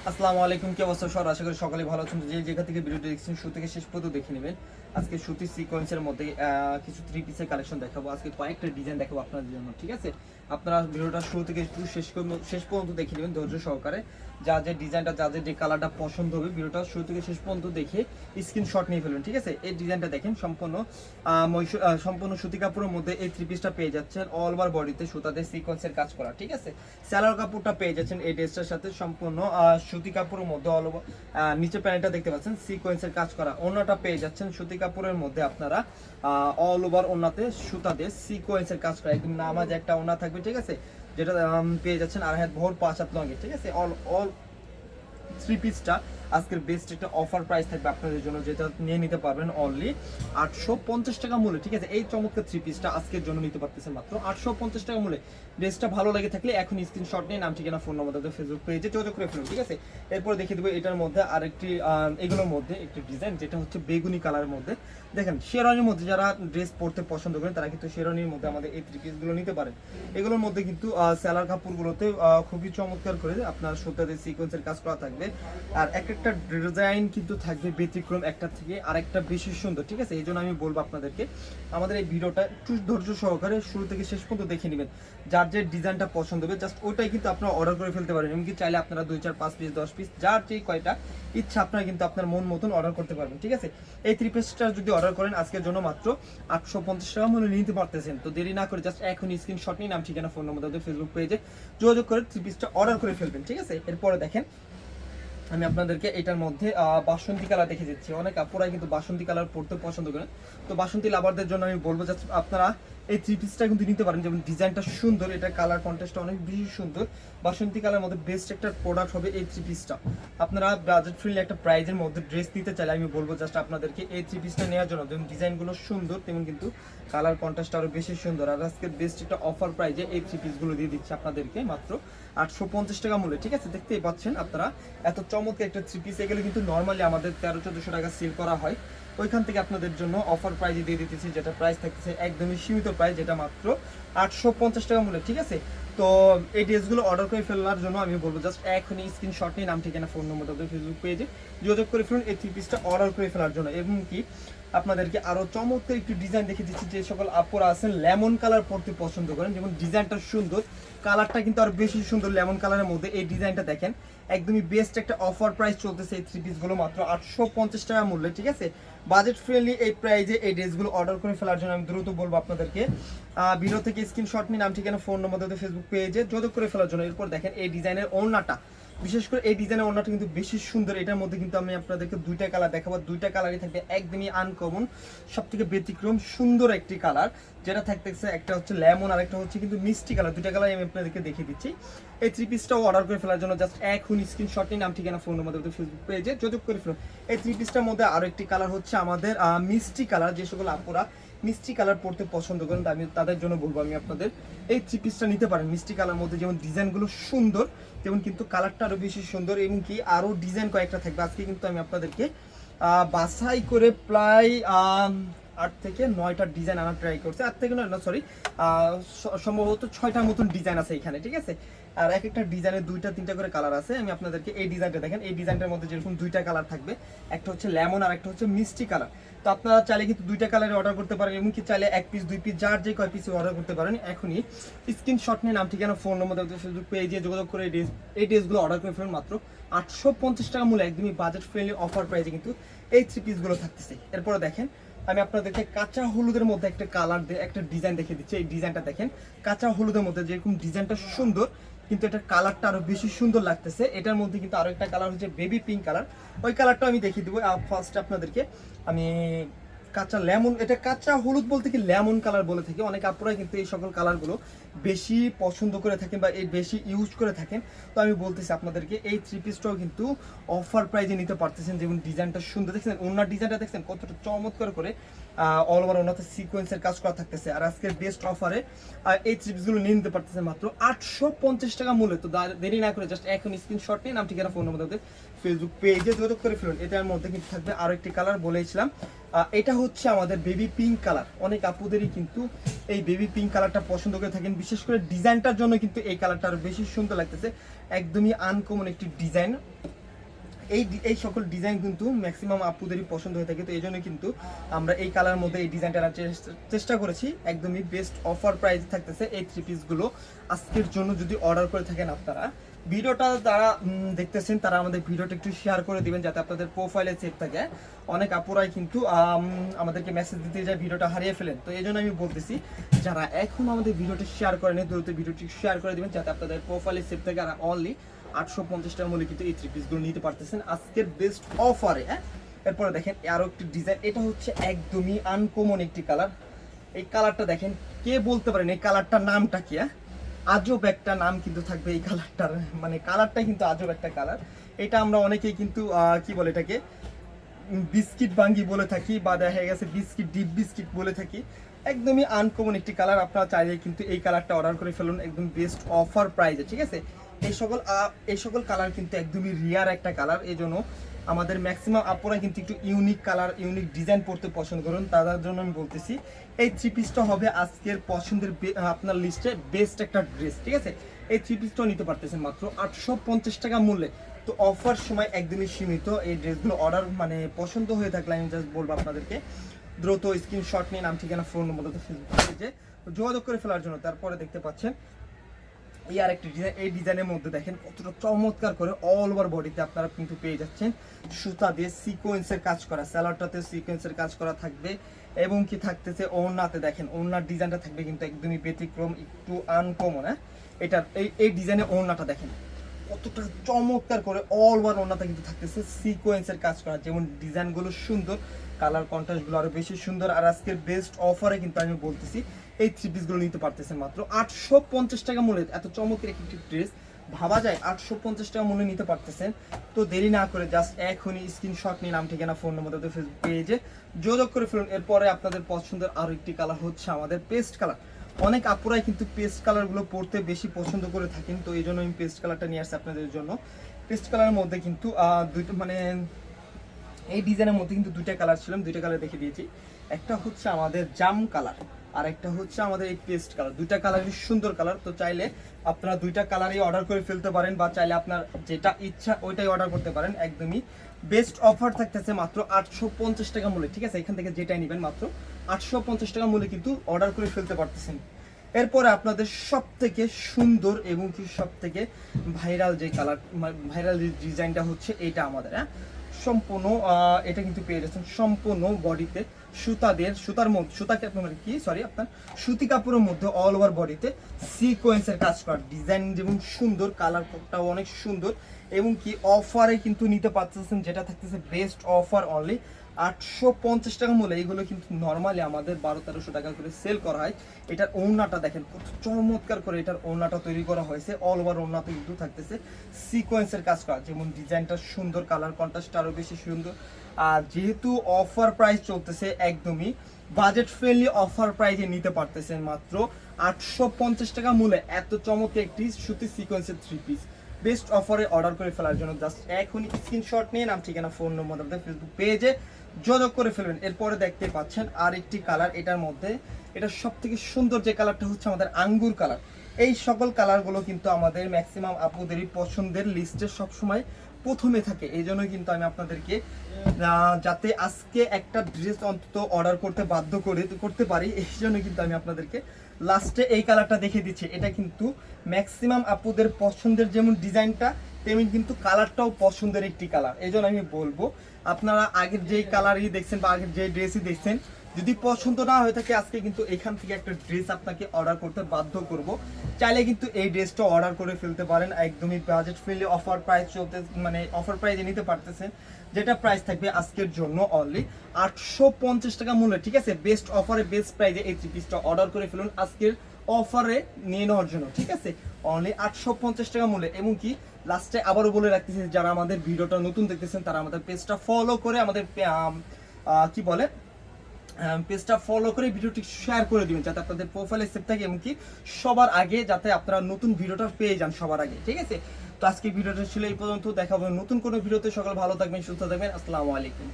আসসালামু আলাইকুম, কি অবস্থা সবার? আশা করি সকালে ভালো আছেন। যে যেখান থেকে ভিডিওটি দেখছেন শুরু থেকে শেষ পর্যন্ত দেখে নেবেন। আজকে সুতি সিকোয়েন্সের মধ্যে কিছু থ্রি পিসের কালেকশন দেখাবো। আজকে কয়েকটা ডিজাইন দেখাবো আপনাদের জন্য, ঠিক আছে? আপনারা ভিডিওটা শুরু থেকে একটু শেষ পর্যন্ত দেখে নেবেন ধৈর্য সহকারে। যা যে ডিজাইনটা, যাদের যে কালারটা পছন্দ হবে, ভিডিওটা শুরু থেকে শেষ পর্যন্ত দেখে স্ক্রিনশট নিয়ে ফেলবেন, ঠিক আছে? এই ডিজাইনটা দেখেন, সম্পূর্ণ সুতি কাপড়ের মধ্যে এই থ্রি পিসটা পেয়ে যাচ্ছেন। অল ওভার বডিতে সুতাতে সিকোয়েন্সের কাজ করা, ঠিক আছে? স্যালোয়ার কাপড়টা পেয়ে যাচ্ছেন এই ড্রেসটার সাথে সম্পূর্ণ সুতি কাপড়ের মধ্যে অল ওভার। নিচে প্যানেলটা দেখতে পাচ্ছেন সিকোয়েন্সের কাজ করা। ওড়নাটা পেয়ে যাচ্ছেন সুতি কাপড়ের মধ্যে আপনারা অল ওভার ওড়নাতে সুতা দিয়ে সিকোয়েন্সের কাজ করা। একদম নামাজ একটা ওড়না থাকবে, ঠিক আছে? যেটা পেয়ে যাচ্ছেন আর হাত ভোর 5 হাত লঙ্গে, ঠিক আছে? অল থ্রি পিসটা আজকের বেস্ট একটা অফার প্রাইস থাকবে আপনাদের জন্য, যেটা নিয়ে নিতে পারবেন অনলি 850 টাকা মূল্যে, ঠিক আছে? এই চমৎকার থ্রি পিসটা আজকের জন্য নিতে পারতেছেন মাত্র 850 টাকা মূল্যে। ড্রেসটা ভালো লেগে থাকলে এখন স্ক্রিনশট নিয়ে নাম ঠিকানা ফোন নম্বর ফেসবুক পেজে যোগাযোগ করে ফেলুন, ঠিক আছে? এরপর দেখিয়ে দেবো এটার মধ্যে আরেকটি এগুলোর মধ্যে একটি ডিজাইন, যেটা হচ্ছে বেগুনি কালারের মধ্যে। দেখেন শেরওয়ানির মধ্যে যারা ড্রেস পরতে পছন্দ করেন তারা কিন্তু শেরওয়ানির মধ্যে আমাদের এই থ্রি পিসগুলো নিতে পারেন। এগুলোর মধ্যে কিন্তু সেলার কাপড়গুলোতে খুবই চমৎকার করে আপনার সুতাতে সিকোয়েন্সের কাজ করা থাকবে। আর একটা ডিজাইন কিন্তু থাকবে ব্যতিক্রম একটা থেকে আরেকটা বেশি সুন্দর, ঠিক আছে? এই জন্য আমি বলবো আপনাদেরকে আমাদের এই ভিডিওটা একটু ধৈর্য সহকারে শুরু থেকে শেষ পর্যন্ত দেখে নেবেন। যার যে ডিজাইনটা পছন্দ হবে জাস্ট ওইটাই কিন্তু আপনারা অর্ডার করে ফেলতে পারেন। এমনকি চাইলে আপনারা 2 4 5 পিস 10 পিস যার যেই কয়টা ইচ্ছা আপনারা কিন্তু আপনার মন মতন অর্ডার করতে পারবেন, ঠিক আছে? এই থ্রি পিসটা যদি অর্ডার করেন আজকের জন্য মাত্র 850 টাকা মূল্যে নিতে পারতেছেন। তো দেরি না করে জাস্ট এখন স্ক্রিনশট নিয়ে নাম ঠিকানা ফোন নম্বর ফেসবুক পেজে যোগাযোগ করে থ্রি পিসটা অর্ডার করে ফেলবেন, ঠিক আছে? এরপরে দেখেন আমি আপনাদেরকে এটার মধ্যে বাসন্তী কালার দেখে দিচ্ছি। অনেক আপুরাই কিন্তু বাসন্তী কালার পড়তে পছন্দ করেন। তো বাসন্তী লাভারদের জন্য আমি বলবো যে আপনারা এই থ্রি পিসটা কিন্তু নিতে পারেন। যেমন ডিজাইনটা সুন্দর, এটা কালার কন্ট্রাস্টটা অনেক বেশি সুন্দর। বাসন্তী কালার মধ্যে বেস্ট একটা প্রোডাক্ট হবে এই থ্রি পিসটা। আপনারা বাজেট ফ্রেন্ডলি একটা প্রাইজের মধ্যে ড্রেস নিতে চাইলে আমি বলবো জাস্ট আপনাদেরকে এই থ্রি পিসটা নেওয়ার জন্য। যেমন ডিজাইনগুলো সুন্দর তেমন কিন্তু কালার কন্ট্রাস্ট আরও বেশি সুন্দর। আর আজকে বেস্ট একটা অফার প্রাইজে এই থ্রি পিসগুলো দিয়ে দিচ্ছে আপনাদেরকে মাত্র 850 টাকা মূল্যে, ঠিক আছে? দেখতেই পাচ্ছেন আপনারা এত চমৎকার একটা থ্রি পিস। এগুলো কিন্তু নর্মালি আমাদের 1300-1400 টাকা সেল করা হয়। ওইখান থেকে আপনাদের জন্য অফার প্রাইজে দিয়ে দিতেছি, যেটা প্রাইস থাকতেছে একদমই সীমিত প্রাইস, যেটা মাত্র 850 টাকা মূল্যে, ঠিক আছে? তো এই ড্রেসগুলো অর্ডার করে ফেলার জন্য আমি বলবো জাস্ট এখনই স্ক্রিনশট নিয়ে নাম ঠিকানা ফোন নম্বর তাদের ফেসবুক পেজে যোগাযোগ করে ফেলুন এই থ্রি পিসটা অর্ডার করে ফেলার জন্য। এবং কি আপনাদেরকে আরো চমৎকার একটু ডিজাইন দেখে দিচ্ছি। যে সকল আপুরা আছেন লেমন কালার পরতে পছন্দ করেন, যেমন ডিজাইনটা সুন্দর, কালারটা কিন্তু আরো বেশি সুন্দর লেমন কালারের মধ্যে। এই ডিজাইনটা দেখেন একদমই বেস্ট একটা অফার প্রাইস চলতেছে এই থ্রি পিসগুলো মাত্র 850 টাকা মূল্যে, ঠিক আছে? বাজেট ফ্রেন্ডলি এই প্রাইজে এই ড্রেসগুলো অর্ডার করে ফেলার জন্য আমি দ্রুত বলবো আপনাদেরকে ভিডিও থেকে স্ক্রিনশট নিয়ে নাম ঠিকানা ফোন নম্বর ফেসবুক পেজে যোগাযোগ করে ফেলার জন্য। এরপর দেখেন এই ডিজাইনের ওড়নাটা, বিশেষ করে এই ডিজাইনের ওড়নাটা কিন্তু বেশি সুন্দর। এটার মধ্যে কিন্তু আমি আপনাদেরকে দুইটা কালার দেখাবো। দুইটা কালারই থাকবে একদমই আনকমন, সব থেকে ব্যতিক্রম সুন্দর একটি কালার, যেটা থাকতেছে একটা হচ্ছে লেমন আর একটা হচ্ছে কিন্তু মিষ্টি কালার। দুইটা কালার আমি আপনাদেরকে দেখিয়ে দিচ্ছি। এই থ্রি পিসটাও অর্ডার করে ফেলার জন্য জাস্ট এখন স্ক্রিনশট নিয়ে নাম ঠিকানা ফোন নম্বর ফেসবুক পেজে যোগাযোগ করে ফেলুন। এই থ্রি পিসটার মধ্যে আরো একটি কালার হচ্ছে আমাদের মিষ্টি কালার। যে সকল আপুরা মিষ্টি কালার পড়তে পছন্দ করেন আমি তাদের জন্য বলবো আমি আপনাদের এই থ্রি পিসটা নিতে পারেন মিষ্টি কালার মধ্যে। যেমন ডিজাইনগুলো সুন্দর তেমন কিন্তু কালারটা আরো বেশি সুন্দর, এবং কি আরো ডিজাইন কয়েকটা থাকবে। আজকে কিন্তু আমি আপনাদেরকে বাছাই করে প্রায় 8 থেকে 9টা ডিজাইন আনার ট্রাই করছি। 8 থেকে 9 না, সরি, সম্ভবত 6টার মতন ডিজাইন আছে এখানে, ঠিক আছে? আর এক একটা ডিজাইনের 2টা 3টা করে কালার আছে। আমি আপনাদেরকে এই ডিজাইনটা দেখেন, এই ডিজাইনটার মধ্যে যেরকম 2টা কালার থাকবে, একটা হচ্ছে লেমন আর একটা হচ্ছে মিষ্টি কালার। তো আপনারা চাইলে কিন্তু 2টা কালারে অর্ডার করতে পারেন, এবং কি চাইলে 1 পিস 2 পিস যার যে কয় পিসে অর্ডার করতে পারেন। এখনই স্ক্রিনশট নিয়ে নাম ঠিকানা ফোন নম্বর ফেসবুক পেজে যোগাযোগ করে এই ড্রেসগুলো অর্ডার করে ফেলুন মাত্র 850 টাকা মূল্যে। একদমই বাজেট ফ্রেন্ডলি অফার প্রাইসে কিন্তু এই থ্রি পিসগুলো থাকতেছে। এরপরে দেখেন আমি আপনাদেরকে কাঁচা হলুদের মধ্যে একটা কালার একটা ডিজাইন দেখিয়ে দিচ্ছি। এই ডিজাইনটা দেখেন কাঁচা হলুদের মধ্যে যেরকম ডিজাইনটা সুন্দর, কিন্তু এটার কালারটা আরো বেশি সুন্দর লাগতেছে। এটার মধ্যে কিন্তু আরো একটা কালার হচ্ছে বেবি পিঙ্ক কালার। ওই কালারটা আমি দেখিয়ে দেবো। ফার্স্ট আপনাদেরকে আমি কাঁচা লেমন, এটা কাঁচা হলুদ বলতে কি লেমন কালার বলে থাকি। অনেক আপুরাই কিন্তু এই সকল কালারগুলো বেশি পছন্দ করে থাকেন বা এই বেশি ইউজ করে থাকেন। তো আমি বলতেছি আপনাদেরকে এই থ্রি পিসটাও কিন্তু অফার প্রাইজে নিতে পারতেছেন। যেমন ডিজাইনটা সুন্দর দেখছেন, ওনার ডিজাইনটা দেখছেন কতটা চমৎকার করে অল ওভার ওনাতে সিকোয়েন্সের কাজ করা থাকতেছে। আর আজকের বেস্ট অফারে এই থ্রি পিসগুলো নিয়ে নিতে পারতেছেন মাত্র 850 টাকা মূল্যে। তো দেরি না করে জাস্ট এখন স্ক্রিনশট নিয়ে নাম ঠিকানা ফোন নম্বর ফেসবুক পেজে যোগাযোগ করে ফেলুন। এটার মধ্যে কিন্তু থাকবে আরো একটি কালার বলেছিলাম, এটা হচ্ছে আমাদের বেবি পিঙ্ক কালার। অনেক আপুদেরই কিন্তু এই বেবি পিঙ্ক কালারটা পছন্দ করে থাকেন, বিশেষ করে ডিজাইনটার জন্য কিন্তু এই কালারটা আরো বেশি সুন্দর লাগতেছে। একদমই আনকমন একটি ডিজাইন। এই সকল ডিজাইন কিন্তু ম্যাক্সিমাম আপুদেরই পছন্দ হয়ে থাকে, তো এই জন্য কিন্তু আমরা এই কালার মধ্যে এই ডিজাইনটা আনার চেষ্টা করেছি। একদমই বেস্ট অফার প্রাইস থাকতেছে এই থ্রি পিসগুলো আজকের জন্য। যদি অর্ডার করে থাকেন আপনারা, ভিডিওটা যারা দেখতেছেন তারা আমাদের ভিডিওটা একটু শেয়ার করে দিবেন যাতে আপনাদের প্রোফাইলে সেভ থাকে। অনেক আপুরাই কিন্তু আমাদেরকে মেসেজ দিতে যায় ভিডিওটা হারিয়ে ফেলেন, তো এই জন্য আমি বলতেছি যারা এখন আমাদের ভিডিওটা শেয়ার করেন দ্রুত ভিডিওটি শেয়ার করে দিবেন যাতে আপনাদের প্রোফাইলে সেভ থাকে। আর অনলি 850 টাকা মূল্যে কিন্তু এই থ্রি পিসগুলো নিতে পারতেছেন আজকের বেস্ট অফারে। এরপরে দেখেন আরো একটি ডিজাইন, এটা হচ্ছে একদমই আনকমন একটি কালার। এই কালারটা দেখেন, কে বলতে পারেন এই কালারটার নামটা কি? আজব একটা নাম কিন্তু থাকবে এই কালারটার, মানে কালারটা কিন্তু আজব একটা কালার। এটা আমরা অনেকেই কিন্তু কি বলে এটাকে বিস্কিট বাঙ্গি বলে থাকি, বা দেখা গেছে বিস্কিট ডিপ বিস্কিট বলে থাকি। একদমই আনকমন একটি কালার, আপনারা চাইলে কিন্তু এই কালারটা অর্ডার করে ফেলুন একদম বেস্ট অফার প্রাইসে, ঠিক আছে। এই সকল কালার কিন্তু একদমই রিয়ার একটা কালার, এই জন্য আমাদের ম্যাক্সিমাম আপুরা কিন্তু একটু ইউনিক কালার ইউনিক ডিজাইন পড়তে পছন্দ করুন, তাদের জন্য আমি বলতেছি এই থ্রি পিসটা হবে আজকের পছন্দের আপনার লিস্টে বেস্ট একটা ড্রেস, ঠিক আছে। এই থ্রি পিসটাও নিতে পারতেছেন মাত্র 850 টাকা মূল্যে। তো অফার সময় একদমই সীমিত, এই ড্রেসগুলো অর্ডার মানে পছন্দ হয়ে থাকলে আমি জাস্ট বলবো আপনাদেরকে দ্রুত স্ক্রিনশট নিয়ে নাম ঠিকানা ফোন নম্বর ফেসবুক পেজে যোগাযোগ করে ফেলার জন্য। তারপরে দেখতে পাচ্ছেন এই আর একটি ডিজাইন, এই ডিজাইনের মধ্যে দেখেন কতটা চমৎকার করে অল ওভার বডিতে আপনারা কিন্তু পেয়ে যাচ্ছেন সুতা দিয়ে সিকোয়েন্সের কাজ করা, স্যালাডটাতে সিকোয়েন্সের কাজ করা থাকবে এবং কি থাকতেছে ওড়নাতে দেখেন ওড়নার ডিজাইনটা থাকবে কিন্তু একদমই ব্যতিক্রম একটু আনকমন। এটা এই ডিজাইনের ওড়নাটা দেখেন কতটা চমৎকার করে অল ওভার ওড়নাতে কিন্তু থাকতেছে সিকোয়েন্সের কাজ করা, যেমন ডিজাইনগুলো সুন্দর, কালার কন্ট্রাস্টগুলো আরো বেশি সুন্দর। আর আজকের বেস্ট অফারে কিন্তু আমি বলতেছি এই থ্রি পিসগুলো নিতে পারতেছেন মাত্র 850 টাকা মূল্যে। এত চমৎকার একটি ড্রেস ভাবা যায় 850 টাকা মূল্যে নিতে পারতেছেন। তো দেরি না করে জাস্ট এখনই স্ক্রিনশট নিয়ে নাম ঠিকানা ফোন নম্বর ফেসবুক পেজে যোগাযোগ করে ফেলুন। এরপরে আপনাদের পছন্দের আরো একটি কালার হচ্ছে আমাদের পেস্ট কালার। অনেক আপুরাই কিন্তু পেস্ট কালারগুলো পরতে বেশি পছন্দ করে থাকেন, তো এই জন্য আমি পেস্ট কালারটা নিয়ে আসছি আপনাদের জন্য। পেস্ট কালারের মধ্যে কিন্তু দুইটা মানে এই ডিজাইনের মধ্যে কিন্তু দুইটা কালার ছিল, দুইটা কালার দেখে দিয়েছি। একটা হচ্ছে আমাদের জাম কালার আর একটা হচ্ছে আমাদের এই পেস্ট কালার, দুইটা কালারই সুন্দর কালার। তো চাইলে আপনারা দুইটা কালারই অর্ডার করে ফেলতে পারেন বা চাইলে আপনার যেটা ইচ্ছা ওইটাই অর্ডার করতে পারেন। একদমই বেস্ট অফার থাকতেছে মাত্র 850 টাকা মূল্যে, ঠিক আছে। এখান থেকে যেটাই নেবেন মাত্র 850 টাকা মূল্যে কিন্তু অর্ডার করে ফেলতে পারতেছেন। এরপরে আপনাদের সব থেকে সুন্দর এবং কি সব থেকে ভাইরাল যে কালার ভাইরাল ডিজাইনটা হচ্ছে এটা আমাদের সম্পূর্ণ এটা কিন্তু পেয়ে যাচ্ছেন সম্পূর্ণ বডিতে সুতার মধ্যে আপনার সুতি কাপড়ের মধ্যে অল ওভার বডিতে সিকোয়েন্সের কাজ করা ডিজাইন, যেমন সুন্দর কালারটাও অনেক সুন্দর এবং কি অফারে কিন্তু নিতে পারতেছেন, যেটা থাকতেছে বেস্ট অফার অনলি 850 টাকা মূল্যে। এইগুলো কিন্তু নর্মালি আমাদের 1200-1300 টাকা করে সেল করা হয়। এটার ওড়নাটা দেখেন কত চমৎকার করে এটার ওড়নাটা তৈরি করা হয়েছে, অল ওভার ওড়নাতে কিন্তু থাকতেছে সিকোয়েন্সের কাজ করা, যেমন ডিজাইনটা সুন্দর, কালার কন্ট্রাস্ট আরো বেশি সুন্দর। আর যেহেতু অফার প্রাইস চলতেছে একদমই বাজেট ফ্রেন্ডলি অফার প্রাইসে নিতে পারতেছেন মাত্র 850 টাকা মূল্যে এত চমৎকার একটি সুতি সিকোয়েন্সের থ্রি পিস। বেস্ট অফারে অর্ডার করে ফেলার জন্য জাস্ট এখনই স্ক্রিনশট নিয়ে নাম ঠিকানা ফোন নম্বর আমাদের ফেসবুক পেজে যোগাযোগ করে ফেলবেন। এরপরে দেখতে পাচ্ছেন আরেকটি কালার, এটার মধ্যে এটা সব থেকে সুন্দর যে কালারটা হচ্ছে আমাদের আঙ্গুর কালার। এই সকল কালারগুলো কিন্তু আমাদের ম্যাক্সিমাম আপুদেরই পছন্দের লিস্টে সবসময় প্রথমে থাকে, এই জন্য কিন্তু আমি আপনাদেরকে যাতে আজকে একটা ড্রেস অন্তত অর্ডার করতে বাধ্য করতে পারি, এই জন্য কিন্তু আমি আপনাদেরকে লাস্টে এই কালারটা দেখে দিচ্ছি। এটা কিন্তু ম্যাক্সিমাম আপুদের পছন্দের, যেমন ডিজাইনটা তেমনি কিন্তু কালারটাও পছন্দের একটি কালার। এই জন্য আমি বলবো আপনারা আগের যেই কালারই দেখছেন বা আগের যে ড্রেসই দেখছেন যদি পছন্দ না হয়ে থাকে আজকে কিন্তু এখান থেকে একটা ড্রেস আপনাকে অর্ডার করতে বাধ্য করব। চাইলে কিন্তু এই ড্রেসটা অর্ডার করে ফেলতে পারেন, একদমই বাজেট ফ্রেন্ডলি অফার প্রাইস চলতে মানে অফার প্রাইসে নিতে পারতেছেন, যেটা প্রাইস থাকবে আজকের জন্য অনলি 850 টাকা মূল্যে, ঠিক আছে। বেস্ট অফারে বেস্ট প্রাইসে এই থ্রি পিসটা অর্ডার করে ফেলুন আজকের অফারে নিয়ে নেওয়ার জন্য, ঠিক আছে। অনলি 850 টাকা মূল্যে। এবং কি লাস্টে আবারও বলে রাখতেছি যারা আমাদের ভিডিওটা নতুন দেখতেছেন তারা আমাদের পেজটা ফলো করে আমাদের পেজটা ফলো করে ভিডিওটি শেয়ার করে দিবেন যাতে আপনাদের প্রোফাইলে সেভ থাকে এবং কি সবার আগে যাতে আপনারা নতুন ভিডিওটা পেয়ে যান সবার আগে, ঠিক আছে। তো আজকে ভিডিওটা ছিল এই পর্যন্ত, দেখা হবে নতুন কোনো ভিডিওতে। সকল ভালো থাকবেন, সুস্থ থাকবেন, আসসালামু আলাইকুম।